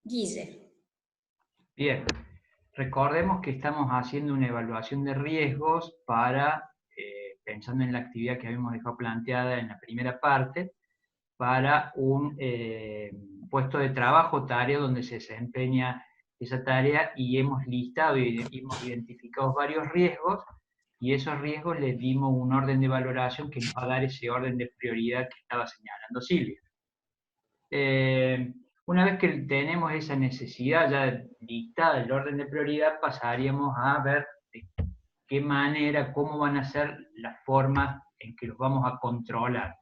Guille. Bien, recordemos que estamos haciendo una evaluación de riesgos para, pensando en la actividad que habíamos dejado planteada en la primera parte, para un puesto de trabajo, tarea donde se desempeña esa tarea, y hemos listado y hemos identificado varios riesgos, y esos riesgos les dimos un orden de valoración que nos va a dar ese orden de prioridad que estaba señalando Silvia. Una vez que tenemos esa necesidad ya dictada del orden de prioridad, pasaríamos a ver de qué manera, cómo van a ser las formas en que los vamos a controlar.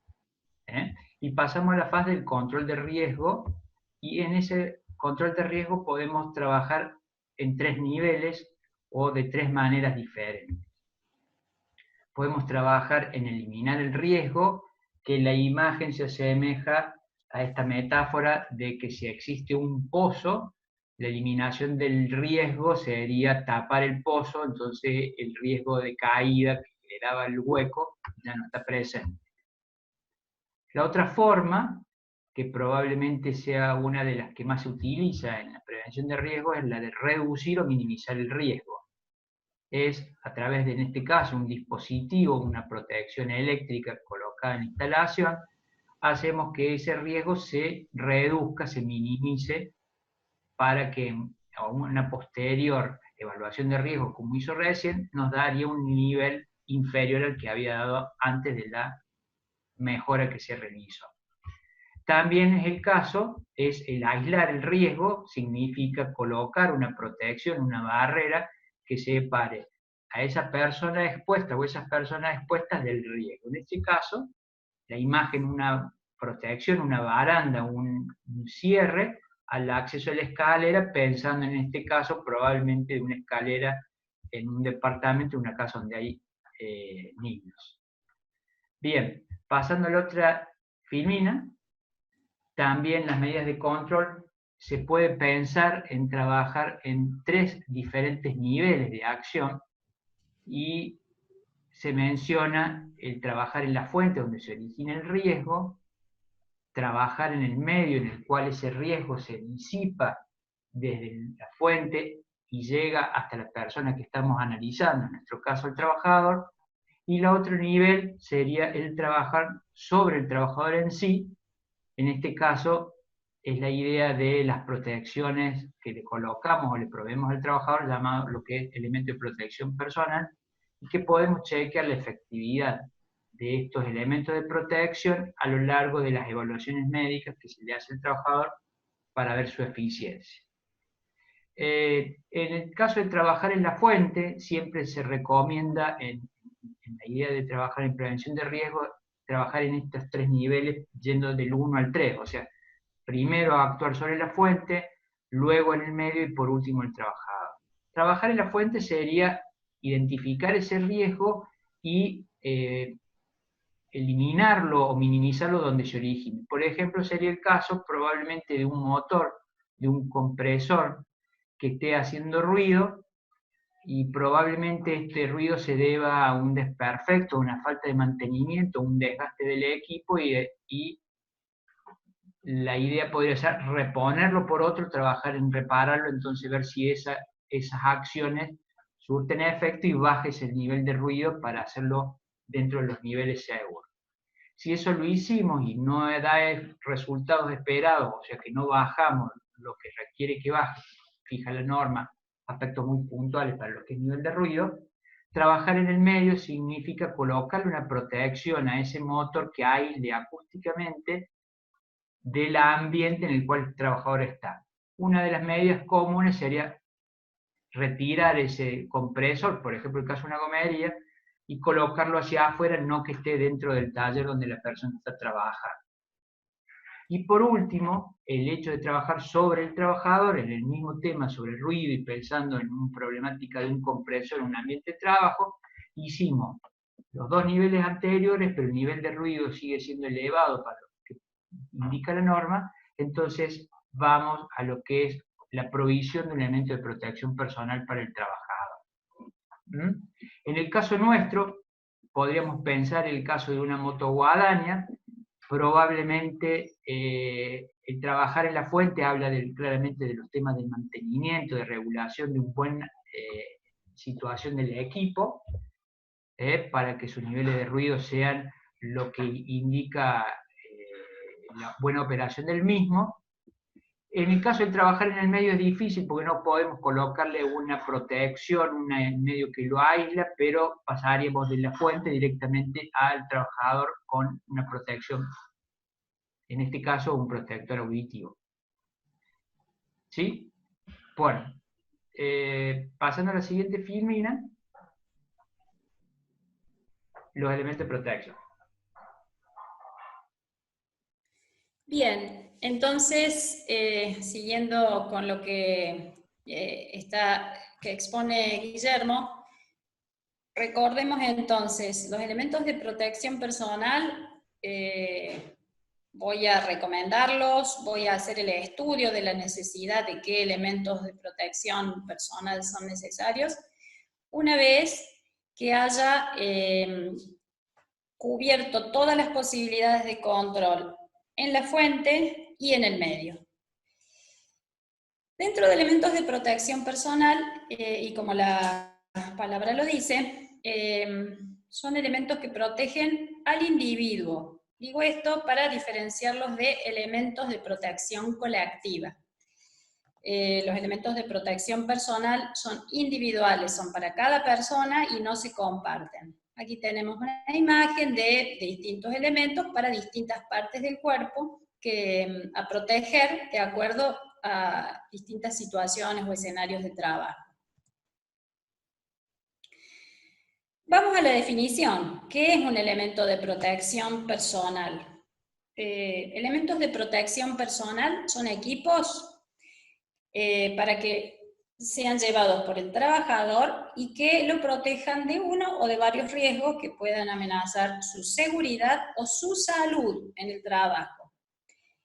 Y pasamos a la fase del control de riesgo, y en ese control de riesgo podemos trabajar en 3 niveles o de 3 maneras diferentes. Podemos trabajar en eliminar el riesgo, que la imagen se asemeja a esta metáfora de que si existe un pozo, la eliminación del riesgo sería tapar el pozo, entonces el riesgo de caída que generaba el hueco ya no está presente. La otra forma, que probablemente sea una de las que más se utiliza en la prevención de riesgo, es la de reducir o minimizar el riesgo. Es a través de, en este caso, un dispositivo, una protección eléctrica colocada en la instalación, hacemos que ese riesgo se reduzca, se minimice, para que a una posterior evaluación de riesgo, como hizo recién, nos daría un nivel inferior al que había dado antes de la mejora que se realizó. También es el caso, es el aislar el riesgo, significa colocar una protección, una barrera que separe a esa persona expuesta o esas personas expuestas del riesgo. En este caso, la imagen, una protección, una baranda, un cierre al acceso a la escalera, pensando en este caso probablemente de una escalera en un departamento, una casa donde hay niños. Bien, pasando a la otra filmina. También las medidas de control se puede pensar en trabajar en 3 diferentes niveles de acción, y se menciona el trabajar en la fuente donde se origina el riesgo, trabajar en el medio en el cual ese riesgo se disipa desde la fuente y llega hasta la persona que estamos analizando, en nuestro caso el trabajador, y el otro nivel sería el trabajar sobre el trabajador en sí. En este caso, es la idea de las protecciones que le colocamos o le proveemos al trabajador, llamado lo que es elemento de protección personal, y que podemos chequear la efectividad de estos elementos de protección a lo largo de las evaluaciones médicas que se le hace al trabajador para ver su eficiencia. En el caso de trabajar en la fuente, siempre se recomienda, en la idea de trabajar en prevención de riesgo, trabajar en estos 3 niveles yendo del 1 al 3, o sea, primero actuar sobre la fuente, luego en el medio y por último el trabajador. Trabajar en la fuente sería identificar ese riesgo y eliminarlo o minimizarlo donde se origine. Por ejemplo, sería el caso probablemente de un motor, de un compresor que esté haciendo ruido, y probablemente este ruido se deba a un desperfecto, una falta de mantenimiento, un desgaste del equipo, y la idea podría ser reponerlo por otro, trabajar en repararlo, entonces ver si esas acciones surten efecto y bajes el nivel de ruido para hacerlo dentro de los niveles seguros. Si eso lo hicimos y no da resultados esperados, o sea que no bajamos lo que requiere que baje, fija la norma, aspectos muy puntuales para lo que es nivel de ruido, trabajar en el medio significa colocarle una protección a ese motor que aísle acústicamente del ambiente en el cual el trabajador está. Una de las medidas comunes sería retirar ese compresor, por ejemplo el caso de una gomería, y colocarlo hacia afuera, no que esté dentro del taller donde la persona está trabajando. Y por último, el hecho de trabajar sobre el trabajador en el mismo tema, sobre el ruido, y pensando en una problemática de un compresor en un ambiente de trabajo, hicimos los 2 niveles anteriores, pero el nivel de ruido sigue siendo elevado para lo que indica la norma, entonces vamos a lo que es la provisión de un elemento de protección personal para el trabajador. En el caso nuestro, podríamos pensar el caso de una motoguadaña. Probablemente el trabajar en la fuente habla claramente de los temas de mantenimiento, de regulación de una buena situación del equipo, para que sus niveles de ruido sean lo que indica la buena operación del mismo. En el caso de trabajar en el medio es difícil porque no podemos colocarle una protección, un medio que lo aísla, pero pasaríamos de la fuente directamente al trabajador con una protección, en este caso un protector auditivo. ¿Sí? Bueno, pasando a la siguiente filmina, los elementos de protección. Bien, entonces, siguiendo con lo que que expone Guillermo, recordemos entonces los elementos de protección personal. Voy a recomendarlos, voy a hacer el estudio de la necesidad de qué elementos de protección personal son necesarios, una vez que haya cubierto todas las posibilidades de control en la fuente y en el medio. Dentro de elementos de protección personal, y como la palabra lo dice, son elementos que protegen al individuo. Digo esto para diferenciarlos de elementos de protección colectiva. Los elementos de protección personal son individuales, son para cada persona y no se comparten. Aquí tenemos una imagen de distintos elementos para distintas partes del cuerpo a proteger de acuerdo a distintas situaciones o escenarios de trabajo. Vamos a la definición. ¿Qué es un elemento de protección personal? Elementos de protección personal son equipos para que sean llevados por el trabajador y que lo protejan de uno o de varios riesgos que puedan amenazar su seguridad o su salud en el trabajo.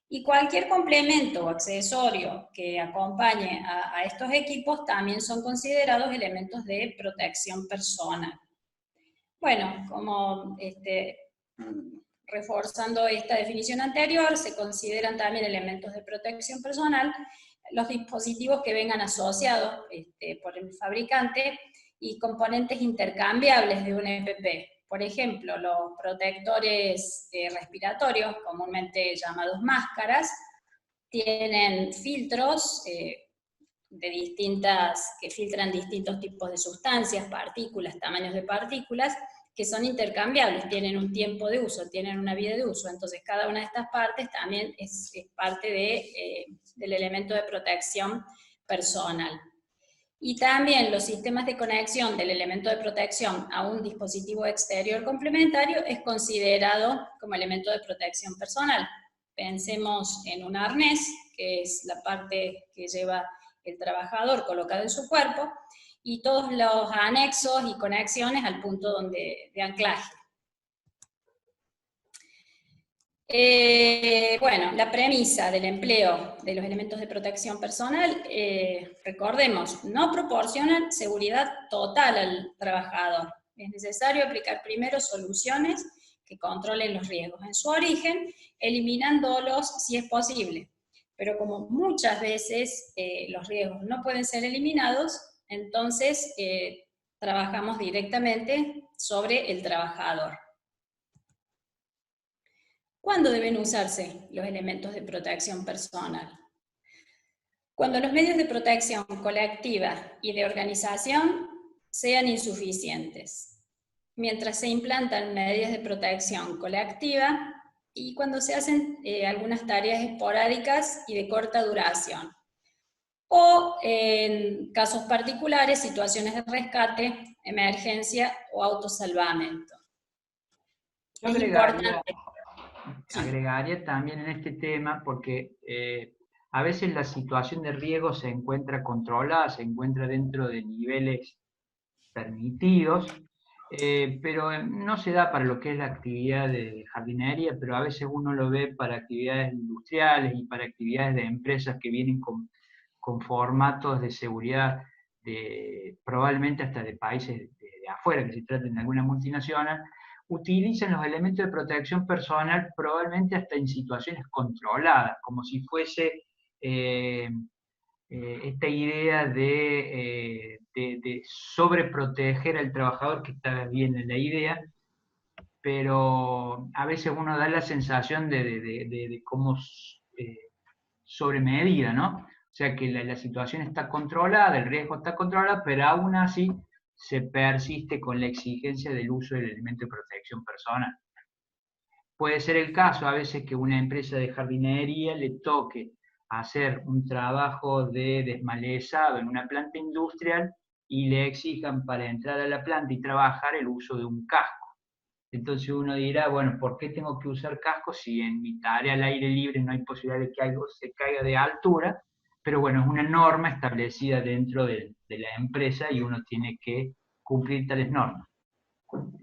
Y cualquier complemento o accesorio que acompañe a estos equipos también son considerados elementos de protección personal. Bueno, como reforzando esta definición anterior, se consideran también elementos de protección personal los dispositivos que vengan asociados por el fabricante y componentes intercambiables de un EPP. Por ejemplo, los protectores respiratorios, comúnmente llamados máscaras, tienen filtros que filtran distintos tipos de sustancias, partículas, tamaños de partículas, que son intercambiables, tienen un tiempo de uso, tienen una vida de uso, entonces cada una de estas partes también es parte del elemento de protección personal. Y también los sistemas de conexión del elemento de protección a un dispositivo exterior complementario es considerado como elemento de protección personal. Pensemos en un arnés, que es la parte que lleva el trabajador colocado en su cuerpo, y todos los anexos y conexiones al punto de anclaje. Bueno, la premisa del empleo de los elementos de protección personal, recordemos, no proporcionan seguridad total al trabajador. Es necesario aplicar primero soluciones que controlen los riesgos en su origen, eliminándolos si es posible. Pero como muchas veces los riesgos no pueden ser eliminados, entonces trabajamos directamente sobre el trabajador. ¿Cuándo deben usarse los elementos de protección personal? Cuando los medios de protección colectiva y de organización sean insuficientes, mientras se implantan medidas de protección colectiva y cuando se hacen algunas tareas esporádicas y de corta duración, o en casos particulares, situaciones de rescate, emergencia o autosalvamento. Es importante. Agregaría también en este tema, porque a veces la situación de riesgo se encuentra controlada, se encuentra dentro de niveles permitidos, pero no se da para lo que es la actividad de jardinería, pero a veces uno lo ve para actividades industriales y para actividades de empresas que vienen con formatos de seguridad probablemente hasta de países de afuera, que se traten de alguna multinacional. utilizan los elementos de protección personal probablemente hasta en situaciones controladas, como si fuese esta idea de sobreproteger al trabajador, que está bien en la idea, pero a veces uno da la sensación de cómo sobre medida, ¿no? O sea que la situación está controlada, el riesgo está controlado, pero aún así se persiste con la exigencia del uso del elemento de protección personal. Puede ser el caso a veces que una empresa de jardinería le toque hacer un trabajo de desmalezado en una planta industrial y le exijan para entrar a la planta y trabajar el uso de un casco. Entonces uno dirá, bueno, ¿por qué tengo que usar casco si en mi tarea al aire libre no hay posibilidad de que algo se caiga de altura? Pero bueno, es una norma establecida dentro de la empresa y uno tiene que cumplir tales normas.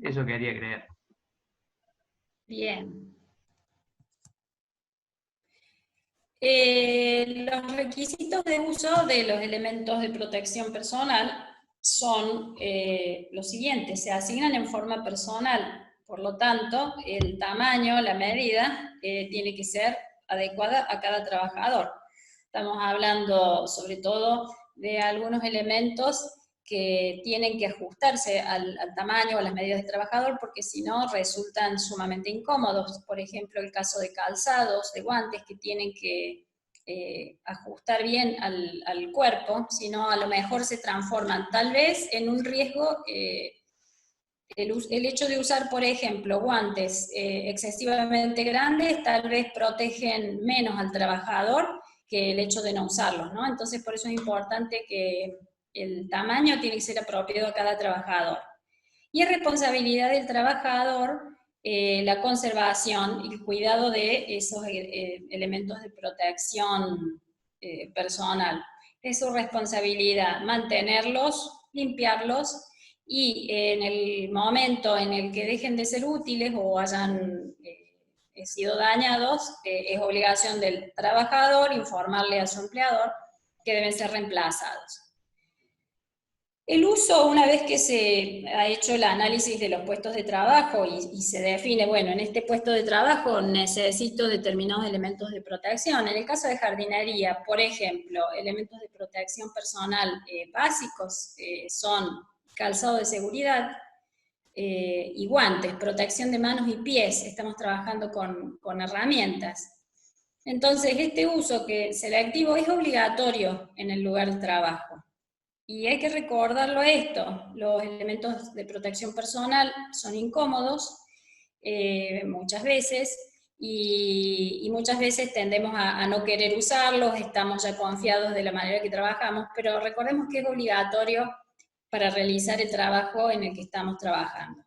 Eso quería creer. Bien. Los requisitos de uso de los elementos de protección personal son los siguientes: se asignan en forma personal, por lo tanto, el tamaño, la medida, tiene que ser adecuada a cada trabajador. Estamos hablando sobre todo de algunos elementos que tienen que ajustarse al tamaño o a las medidas del trabajador, porque si no resultan sumamente incómodos. Por ejemplo, el caso de calzados, de guantes que tienen que ajustar bien al cuerpo, si no a lo mejor se transforman tal vez en un riesgo. El hecho de usar, por ejemplo, guantes excesivamente grandes tal vez protegen menos al trabajador que el hecho de no usarlos, ¿no? Entonces por eso es importante que el tamaño tiene que ser apropiado a cada trabajador. Y es responsabilidad del trabajador la conservación y el cuidado de esos elementos de protección personal. Es su responsabilidad mantenerlos, limpiarlos, y en el momento en el que dejen de ser útiles o hayan sido dañados, es obligación del trabajador informarle a su empleador que deben ser reemplazados. El uso, una vez que se ha hecho el análisis de los puestos de trabajo y se define, bueno, en este puesto de trabajo necesito determinados elementos de protección. En el caso de jardinería, por ejemplo, elementos de protección personal básicos son calzado de seguridad y guantes, protección de manos y pies. Estamos trabajando con herramientas. Entonces, este uso selectivo es obligatorio en el lugar de trabajo. Y hay que recordarlo esto: los elementos de protección personal son incómodos muchas veces, y muchas veces tendemos a no querer usarlos, estamos ya confiados de la manera que trabajamos, pero recordemos que es obligatorio para realizar el trabajo en el que estamos trabajando.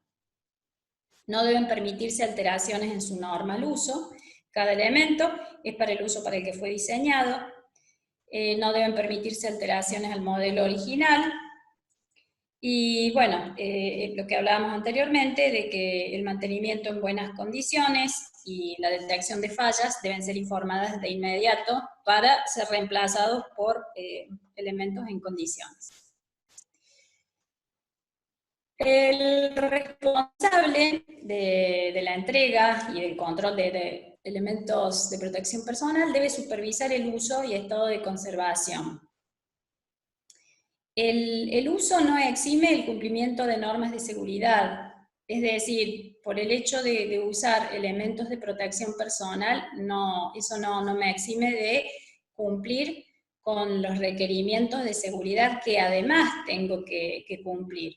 No deben permitirse alteraciones en su normal uso. Cada elemento es para el uso para el que fue diseñado. No deben permitirse alteraciones al modelo original. Y bueno, lo que hablábamos anteriormente, de que el mantenimiento en buenas condiciones y la detección de fallas deben ser informadas de inmediato para ser reemplazados por elementos en condiciones. El responsable de la entrega y del control de elementos de protección personal debe supervisar el uso y estado de conservación. El uso no exime el cumplimiento de normas de seguridad, es decir, por el hecho de usar elementos de protección personal, eso no me exime de cumplir con los requerimientos de seguridad que además tengo que cumplir.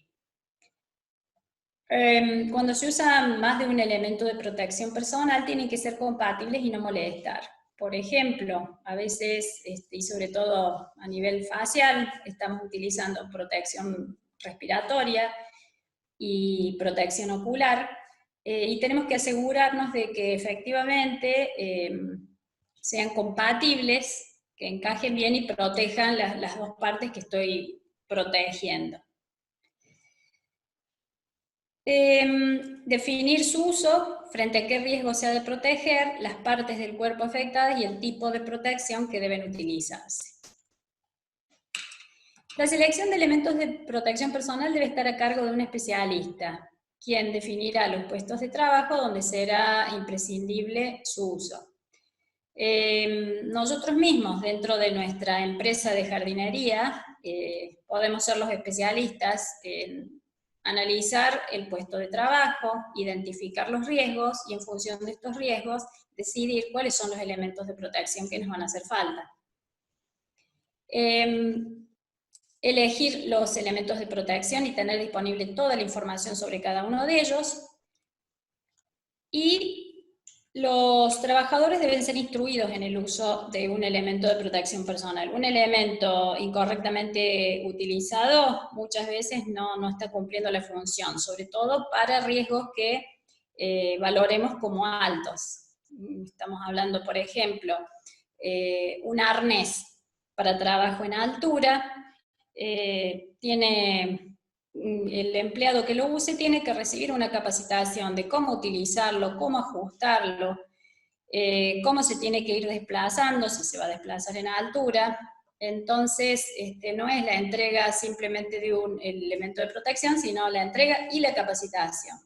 Cuando se usa más de un elemento de protección personal, tienen que ser compatibles y no molestar. Por ejemplo, a veces, y sobre todo a nivel facial, estamos utilizando protección respiratoria y protección ocular, y tenemos que asegurarnos de que efectivamente sean compatibles, que encajen bien y protejan las dos partes que estoy protegiendo. Definir su uso, frente a qué riesgo se ha de proteger, las partes del cuerpo afectadas y el tipo de protección que deben utilizarse. La selección de elementos de protección personal debe estar a cargo de un especialista. quien definirá los puestos de trabajo donde será imprescindible su uso. Nosotros mismos, dentro de nuestra empresa de jardinería, podemos ser los especialistas en analizar el puesto de trabajo, identificar los riesgos y en función de estos riesgos decidir cuáles son los elementos de protección que nos van a hacer falta. Elegir los elementos de protección y tener disponible toda la información sobre cada uno de ellos. Y los trabajadores deben ser instruidos en el uso de un elemento de protección personal. Un elemento incorrectamente utilizado muchas veces no está cumpliendo la función, sobre todo para riesgos que valoremos como altos. Estamos hablando, por ejemplo, un arnés para trabajo en altura, el empleado que lo use tiene que recibir una capacitación de cómo utilizarlo, cómo ajustarlo, cómo se tiene que ir desplazando, si se va a desplazar en altura. Entonces, no es la entrega simplemente de un elemento de protección, sino la entrega y la capacitación.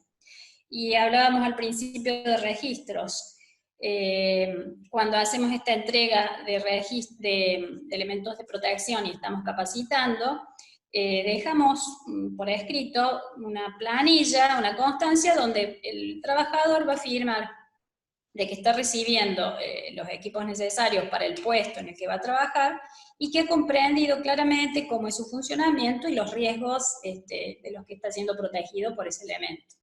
Y hablábamos al principio de registros. Cuando hacemos esta entrega de elementos de protección y estamos capacitando, dejamos por escrito una planilla, una constancia donde el trabajador va a firmar de que está recibiendo los equipos necesarios para el puesto en el que va a trabajar y que ha comprendido claramente cómo es su funcionamiento y los riesgos de los que está siendo protegido por ese elemento.